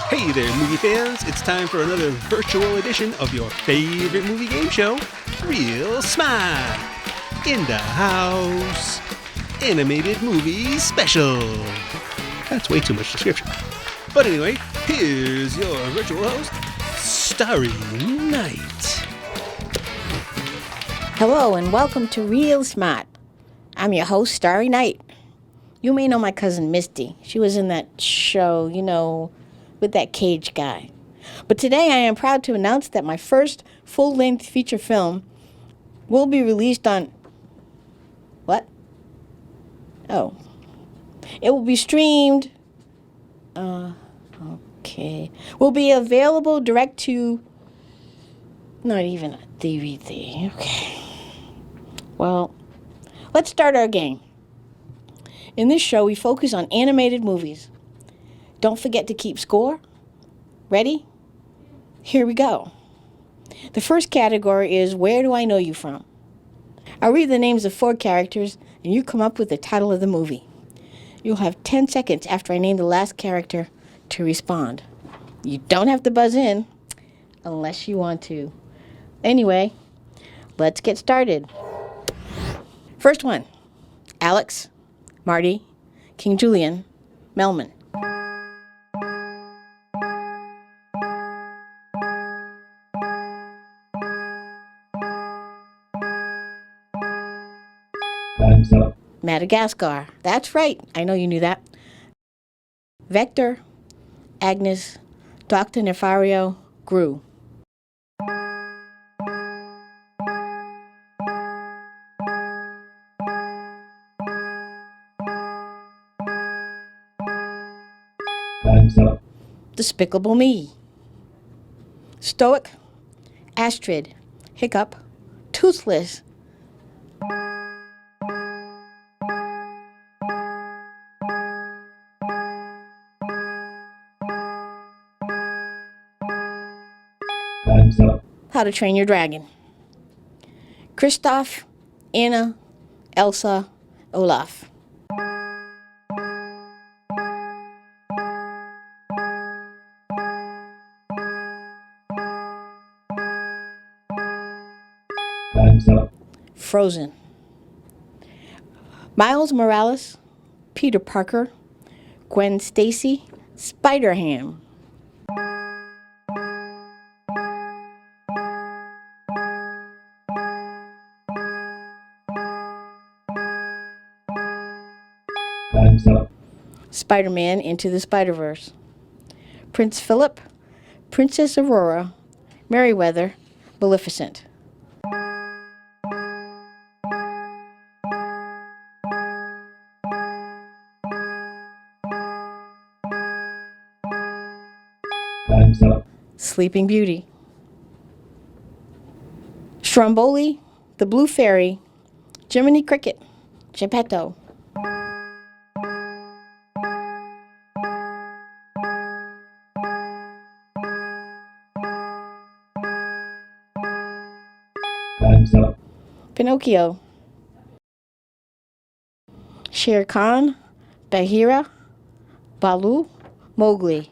Hey there, movie fans! It's time for another virtual edition of your favorite movie game show, Reel Smaht! In the house! Animated movie special! That's way too much description. But anyway, here's your virtual host, Starry Night. Hello and welcome to Reel Smaht. I'm your host, Starry Night. You may know my cousin Misty. She was in that show, with that cage guy. But today I am proud to announce that my first full-length feature film will be released on... What? Oh. It will be streamed... Okay. Will be available direct to... Not even a DVD. Okay. Well, let's start our game. In this show, we focus on animated movies. Don't forget to keep score. Ready? Here we go. The first category is Where Do I Know You From? I'll read the names of 4 characters, and you come up with the title of the movie. You'll have 10 seconds after I name the last character to respond. You don't have to buzz in, unless you want to. Anyway, let's get started. First one. Alex, Marty, King Julian, Melman. Time's up. Madagascar. That's right. I know you knew that. Vector, Agnes, Dr. Nefario, Gru. Time's up. Despicable Me. Stoic, Astrid, Hiccup, Toothless. Time's up. How to Train Your Dragon. Kristoff, Anna, Elsa, Olaf. Time's up. Frozen. Miles Morales, Peter Parker, Gwen Stacy, Spider-Ham. Time's up. Spider-Man Into the Spider-Verse. Prince Philip, Princess Aurora, Merryweather, Maleficent. Time's up. Sleeping Beauty. Stromboli, The Blue Fairy, Jiminy Cricket, Geppetto. Time's up. Pinocchio. Shere Khan, Bagheera, Baloo, Mowgli.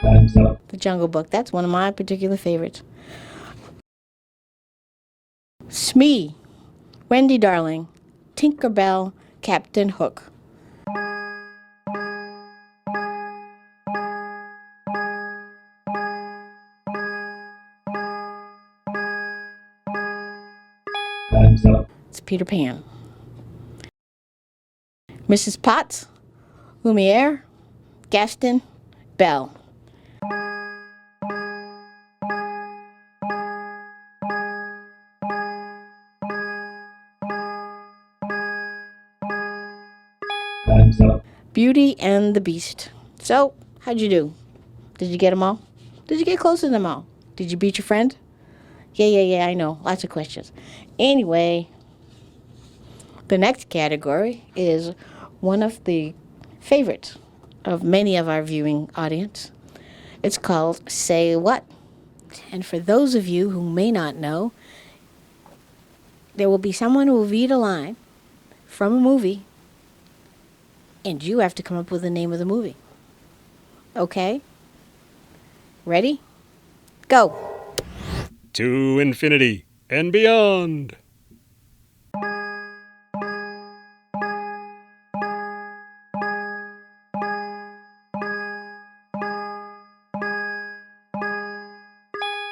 Time's up. The Jungle Book. That's one of my particular favorites. Smee, Wendy Darling, Tinkerbell, Captain Hook. Time's up. It's Peter Pan. Mrs. Potts, Lumiere, Gaston, Belle. Time's up. Beauty and the Beast. So, how'd you do? Did you get them all? Did you get close to them all? Did you beat your friend? Yeah, I know. Lots of questions. Anyway, the next category is one of the favorites of many of our viewing audience. It's called Say What? And for those of you who may not know, There will be someone who will read a line from a movie, and you have to come up with the name of the movie. Okay? Ready? Go. To infinity and beyond.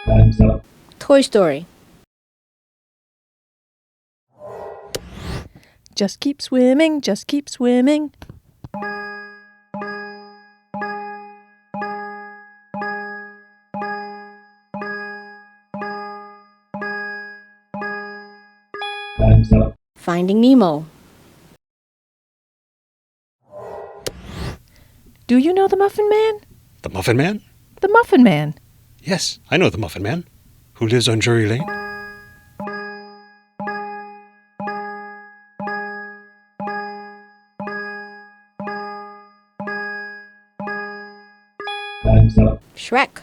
Time's up. Toy Story. Just keep swimming, just keep swimming. Time's up. Finding Nemo. Do you know the Muffin Man? The Muffin Man? The Muffin Man. Yes, I know the Muffin Man. Who lives on Drury Lane? Time's up. Shrek.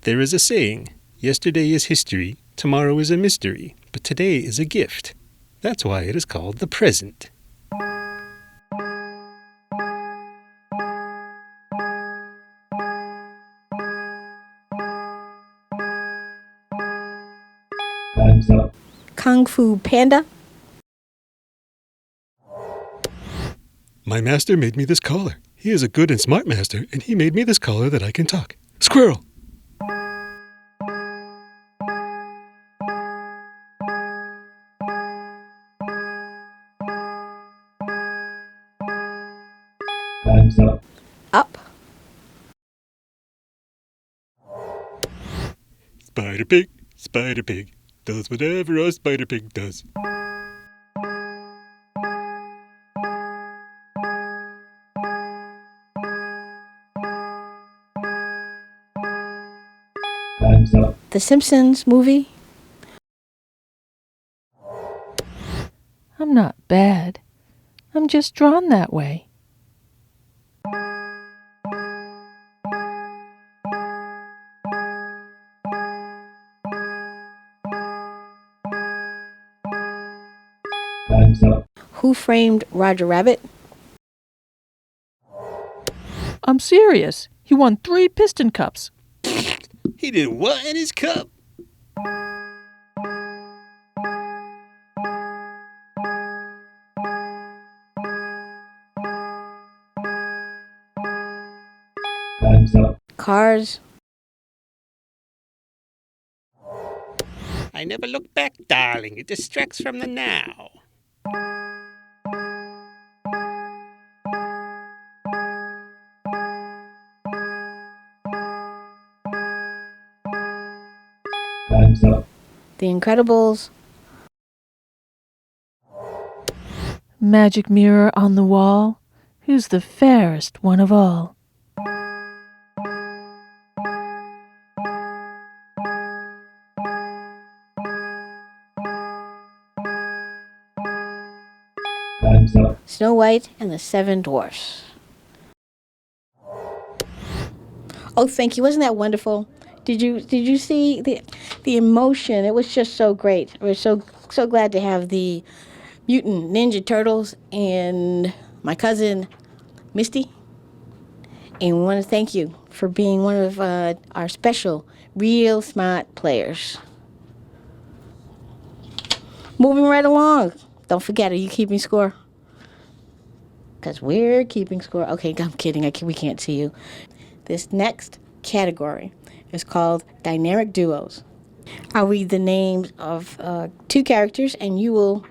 There is a saying, yesterday is history, tomorrow is a mystery, but today is a gift. That's why it is called the present. Time's up. Kung Fu Panda. My master made me this collar. He is a good and smart master, and he made me this collar that I can talk. Squirrel! Time's up. Up. Spider Pig, does whatever a Spider Pig does. Time's up. The Simpsons movie. I'm not bad. I'm just drawn that way. Time's up. Who Framed Roger Rabbit? I'm serious. He won 3 piston cups. He did what in his cup? Time's up. Cars. I never look back, darling. It distracts from the now. Time's up. The Incredibles. Magic mirror on the wall. Who's the fairest one of all? Time's up. Snow White and the Seven Dwarfs. Oh, thank you. Wasn't that wonderful? Did you see the emotion? It was just so great. I was so glad to have the Mutant Ninja Turtles and my cousin Misty. And we want to thank you for being one of our special Reel Smaht players. Moving right along. Don't forget, are you keeping score? Because we're keeping score. Okay, I'm kidding. We can't see you. This next category is called Dynamic Duos. I'll read the names of 2 characters, and you will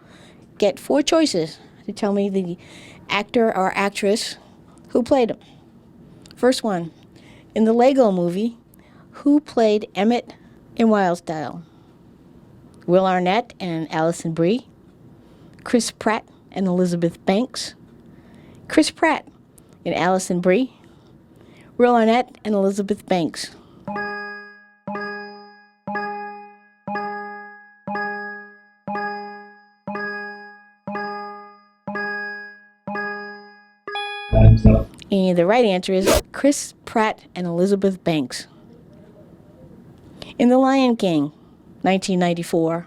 get 4 choices to tell me the actor or actress who played them. First one, in the Lego movie, who played Emmett in Wild Style? Will Arnett and Alison Brie, Chris Pratt and Elizabeth Banks, Chris Pratt and Alison Brie, Will Arnett and Elizabeth Banks. Time's up. And the right answer is Chris Pratt and Elizabeth Banks. In The Lion King, 1994,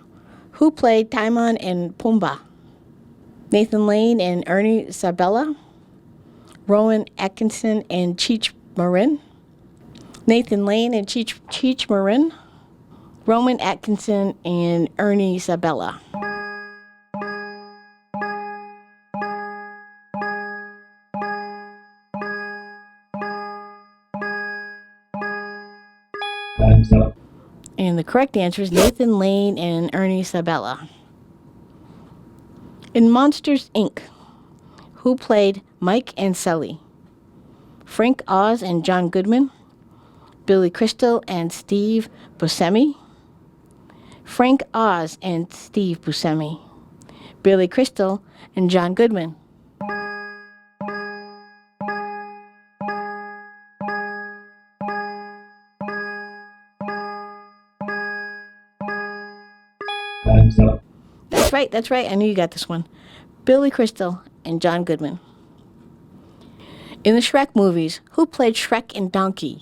who played Timon and Pumbaa? Nathan Lane and Ernie Sabella, Rowan Atkinson and Cheech Marin, Nathan Lane and Cheech Marin, Rowan Atkinson and Ernie Sabella. Time's up. And the correct answer is Nathan Lane and Ernie Sabella. In Monsters, Inc., who played Mike and Sully? Frank Oz and John Goodman, Billy Crystal and Steve Buscemi, Frank Oz and Steve Buscemi, Billy Crystal and John Goodman. Time's up. That's right. I knew you got this one. Billy Crystal and John Goodman. In the Shrek movies, who played Shrek and Donkey?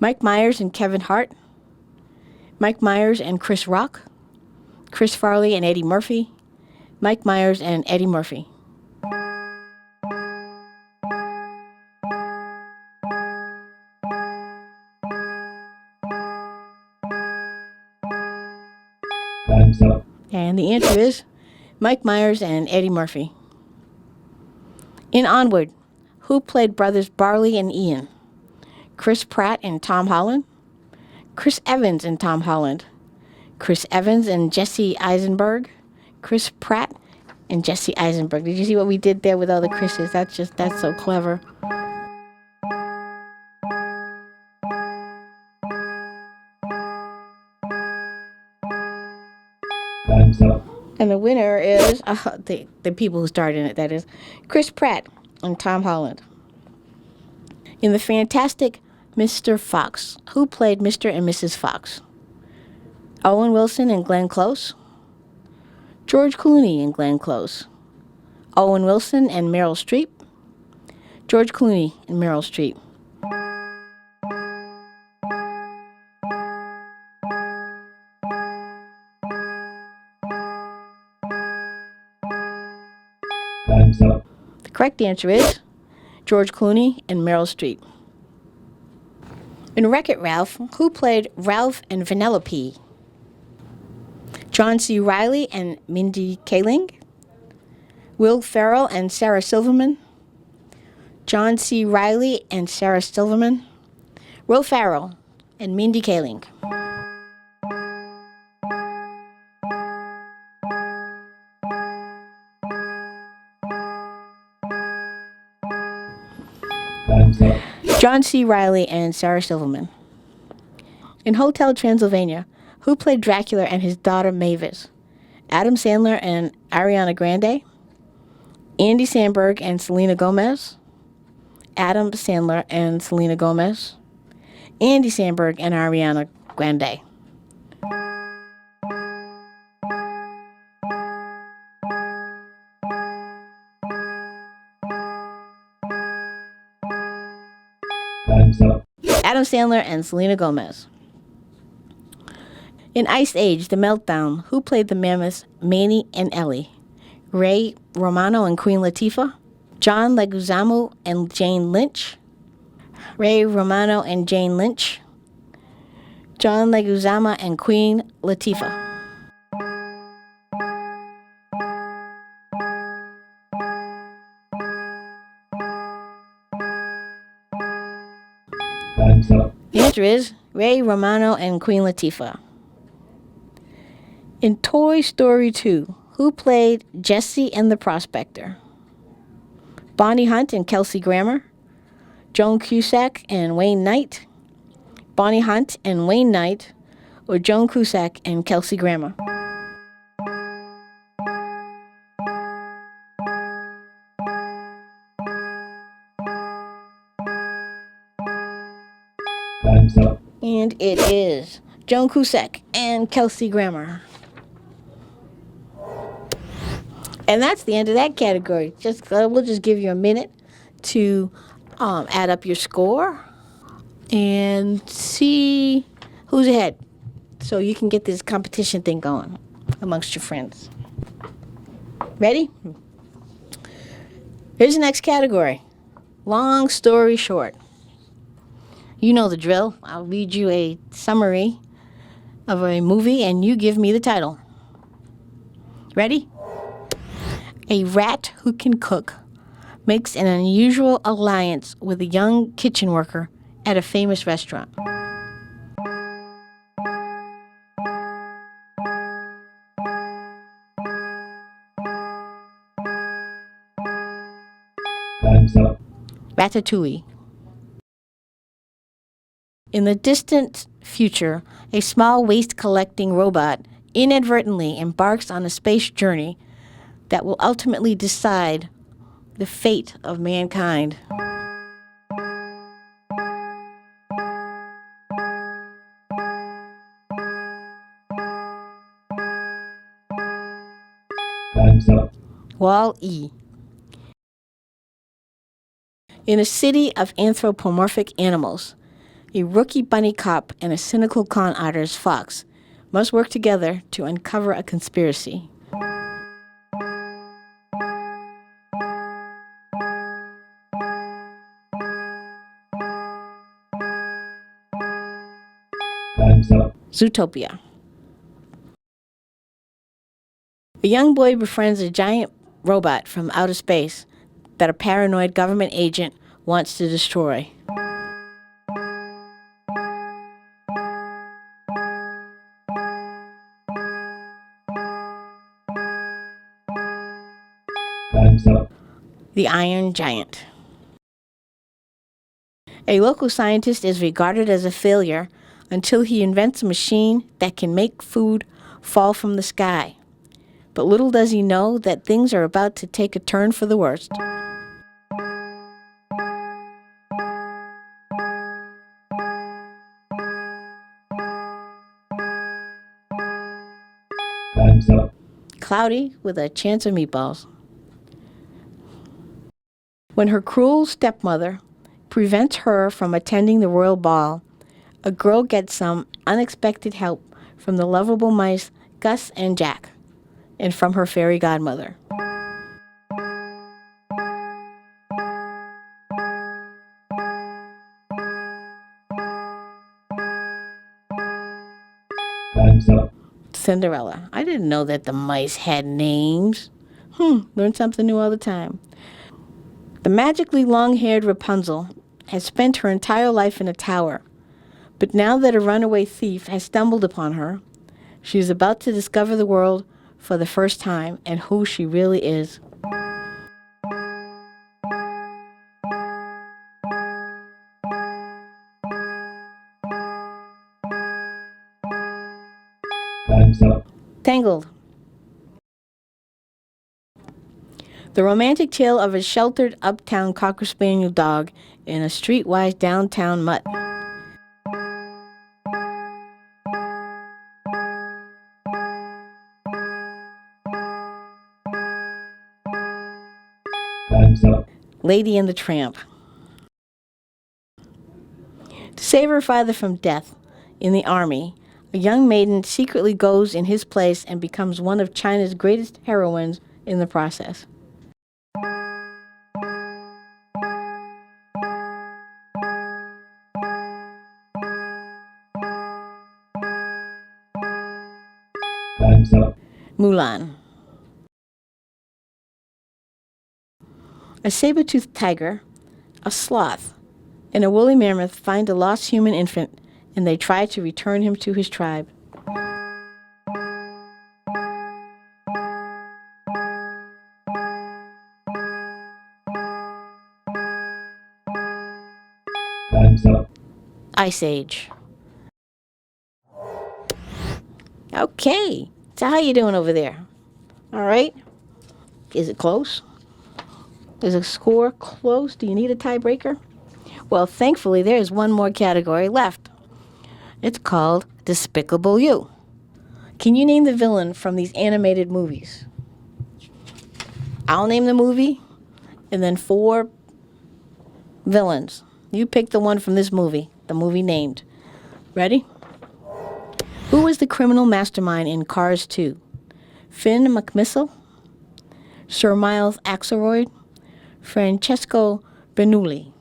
Mike Myers and Kevin Hart, Mike Myers and Chris Rock, Chris Farley and Eddie Murphy, Mike Myers and Eddie Murphy. Time's up. And the answer is Mike Myers and Eddie Murphy. In Onward, who played brothers Barley and Ian? Chris Pratt and Tom Holland, Chris Evans and Tom Holland, Chris Evans and Jesse Eisenberg, Chris Pratt and Jesse Eisenberg. Did you see what we did there with all the Chris's? That's so clever. Time's up. And the winner is the people who starred in it, that is, Chris Pratt and Tom Holland. In the Fantastic Mr. Fox, who played Mr. and Mrs. Fox? Owen Wilson and Glenn Close, George Clooney and Glenn Close, Owen Wilson and Meryl Streep, George Clooney and Meryl Streep. Time's up. The correct answer is George Clooney and Meryl Streep. In Wreck-It Ralph, who played Ralph and Vanellope? John C. Reilly and Mindy Kaling, Will Ferrell and Sarah Silverman, John C. Reilly and Sarah Silverman, Will Ferrell and Mindy Kaling. Time's up. John C. Reilly and Sarah Silverman. In Hotel Transylvania, who played Dracula and his daughter Mavis? Adam Sandler and Ariana Grande, Andy Samberg and Selena Gomez, Adam Sandler and Selena Gomez, Andy Samberg and Ariana Grande. Time's up. Adam Sandler and Selena Gomez. In Ice Age, The Meltdown, who played the mammoths Manny and Ellie? Ray Romano and Queen Latifah, John Leguizamo and Jane Lynch, Ray Romano and Jane Lynch, John Leguizamo and Queen Latifah. Time's up. The answer is Ray Romano and Queen Latifah. In Toy Story 2, who played Jessie and the Prospector? Bonnie Hunt and Kelsey Grammer, Joan Cusack and Wayne Knight, Bonnie Hunt and Wayne Knight, or Joan Cusack and Kelsey Grammer? Time's up. And it is Joan Cusack and Kelsey Grammer. And that's the end of that category. We'll just give you a minute to add up your score and see who's ahead. so you can get this competition thing going amongst your friends. Ready? Here's the next category. Long story short. You know the drill. I'll read you a summary of a movie and you give me the title. Ready? A rat who can cook makes an unusual alliance with a young kitchen worker at a famous restaurant. Time's up. Ratatouille. In the distant future, a small waste-collecting robot inadvertently embarks on a space journey that will ultimately decide the fate of mankind. Time's up. Wall-E. In a city of anthropomorphic animals, a rookie bunny cop and a cynical con artist fox must work together to uncover a conspiracy. Time's up. Zootopia. A young boy befriends a giant robot from outer space that a paranoid government agent wants to destroy. Time's up. The Iron Giant. A local scientist is regarded as a failure until he invents a machine that can make food fall from the sky. But little does he know that things are about to take a turn for the worst. Time's up. Cloudy with a chance of meatballs. When her cruel stepmother prevents her from attending the royal ball, a girl gets some unexpected help from the lovable mice Gus and Jack, and from her fairy godmother. Time's up. Cinderella. I didn't know that the mice had names. Learn something new all the time. The magically long-haired Rapunzel has spent her entire life in a tower, but now that a runaway thief has stumbled upon her, she is about to discover the world for the first time and who she really is. Time's up. Tangled. The romantic tale of a sheltered uptown Cocker Spaniel dog in a streetwise downtown mutt. Time's up. Lady and the Tramp. To save her father from death in the army, a young maiden secretly goes in his place and becomes one of China's greatest heroines in the process. Time's up. Mulan. A saber-toothed tiger, a sloth, and a woolly mammoth find a lost human infant, and they try to return him to his tribe. Time's up. Ice Age. Okay, so how you doing over there? All right? Is it close? Is the score close? Do you need a tiebreaker? Well, thankfully, there's one more category left. It's called Despicable You. Can you name the villain from these animated movies? I'll name the movie, and then 4 villains. You pick the one from this movie, the movie named. Ready? Who was the criminal mastermind in Cars 2? Finn McMissile, Sir Miles Axelrod, Francesco Bernoulli.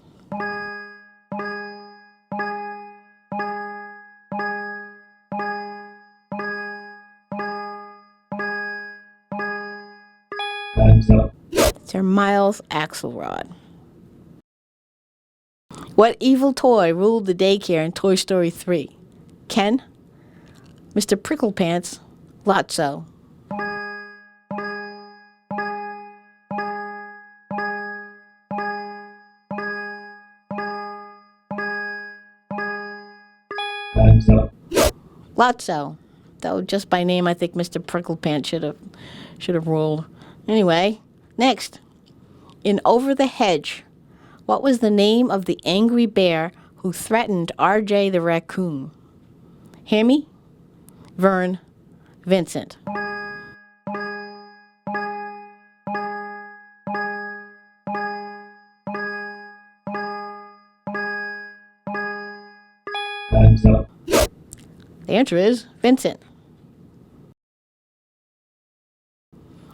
Time's up. Sir Miles Axelrod. What evil toy ruled the daycare in Toy Story 3? Ken, Mr. Pricklepants, Lotso. Time's up. Lotso. Though just by name, I think Mr. Pricklepants should have ruled. Anyway, next. In Over the Hedge, what was the name of the angry bear who threatened R.J. the raccoon? Hammy, Vern, Vincent. Time's up. The answer is Vincent.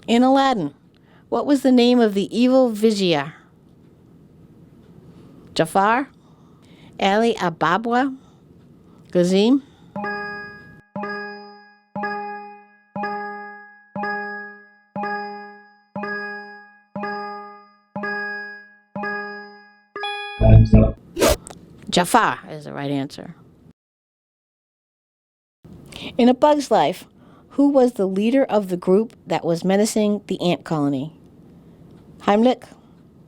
In Aladdin, what was the name of the evil vizier? Jafar, Ali Ababwa, Gazim. Time's up. Jafar is the right answer. In A Bug's Life, who was the leader of the group that was menacing the ant colony? Heimlich,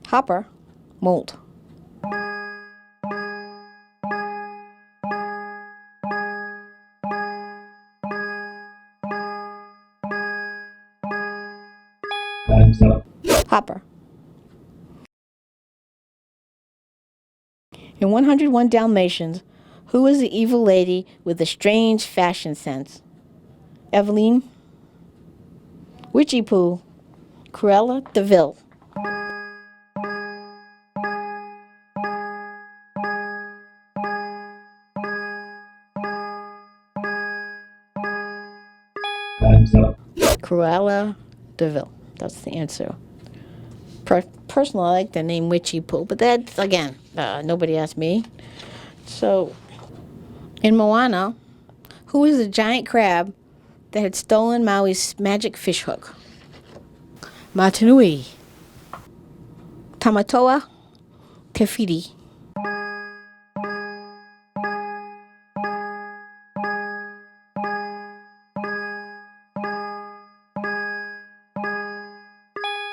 Hopper, Molt. Time's up. Hopper. In 101 Dalmatians, who is the evil lady with the strange fashion sense? Eveline, Witchy Pooh, Cruella de Vil. Time's up. Cruella de Vil. That's the answer. Personally, I like the name Witchy Pooh, but that's, again, nobody asked me. So, in Moana, who is the giant crab that had stolen Maui's magic fish hook? Matanui, Tamatoa, Tefiti.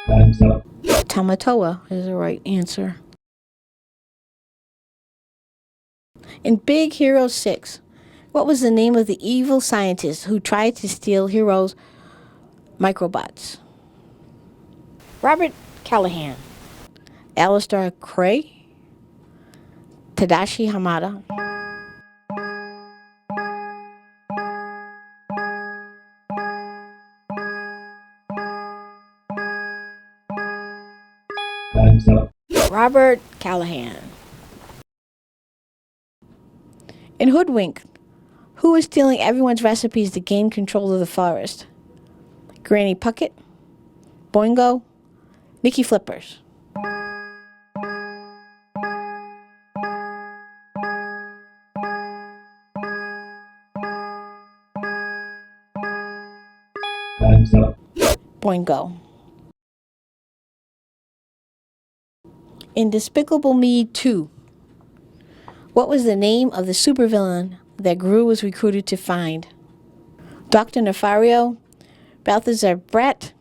Time's up. Tamatoa is the right answer. In Big Hero 6, what was the name of the evil scientist who tried to steal Hero's microbots? Robert Callahan, Alistair Cray, Tadashi Hamada. Time's up. Robert Callahan. In Hoodwink, who is stealing everyone's recipes to gain control of the forest? Granny Puckett, Boingo, Nicky Flippers. Time's up. Boingo. In Despicable Me 2, what was the name of the supervillain that Gru was recruited to find? Dr. Nefario, Balthazar Brett,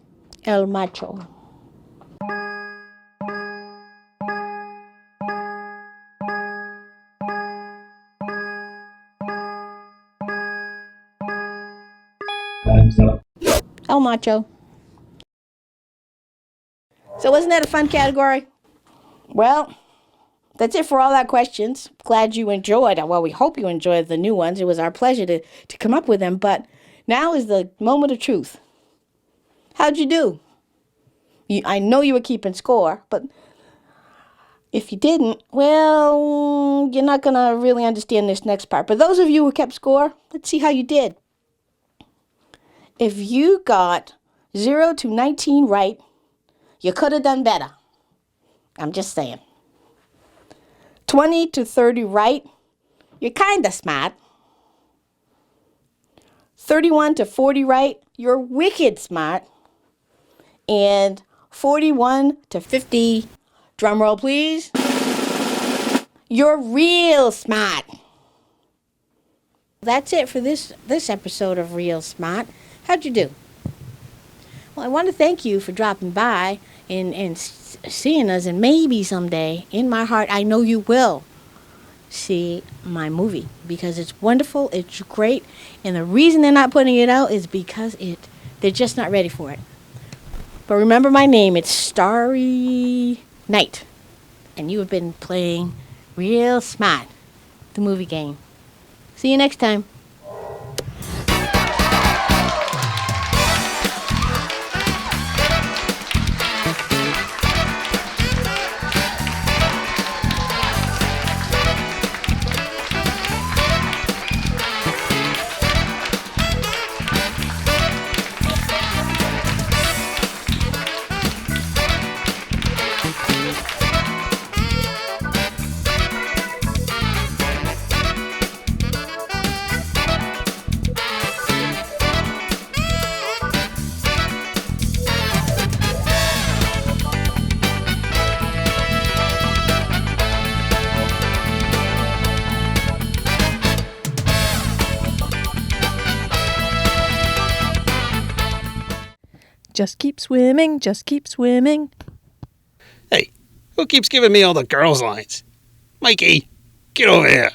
El Macho. Time's up. El Macho. So wasn't that a fun category? Well, that's it for all our questions. Glad you enjoyed. Well, we hope you enjoyed the new ones. It was our pleasure to come up with them. But now is the moment of truth. How'd you do? I know you were keeping score, but if you didn't, well, you're not going to really understand this next part. But those of you who kept score, let's see how you did. If you got 0 to 19 right, you could have done better. I'm just saying. 20 to 30 right, you're kind of smart. 31 to 40 right, you're wicked smart. And 41 to 50, drum roll please, you're real smart. That's it for this episode of Reel Smaht. How'd you do? Well, I want to thank you for dropping by and seeing us, and maybe someday, in my heart, I know you will see my movie because it's wonderful, it's great, and the reason they're not putting it out is because they're just not ready for it. But remember my name, it's Starry Night, and you have been playing Reel Smaht, the movie game. See you next time. Just keep swimming, just keep swimming. Hey, who keeps giving me all the girls' lines? Mikey, get over here.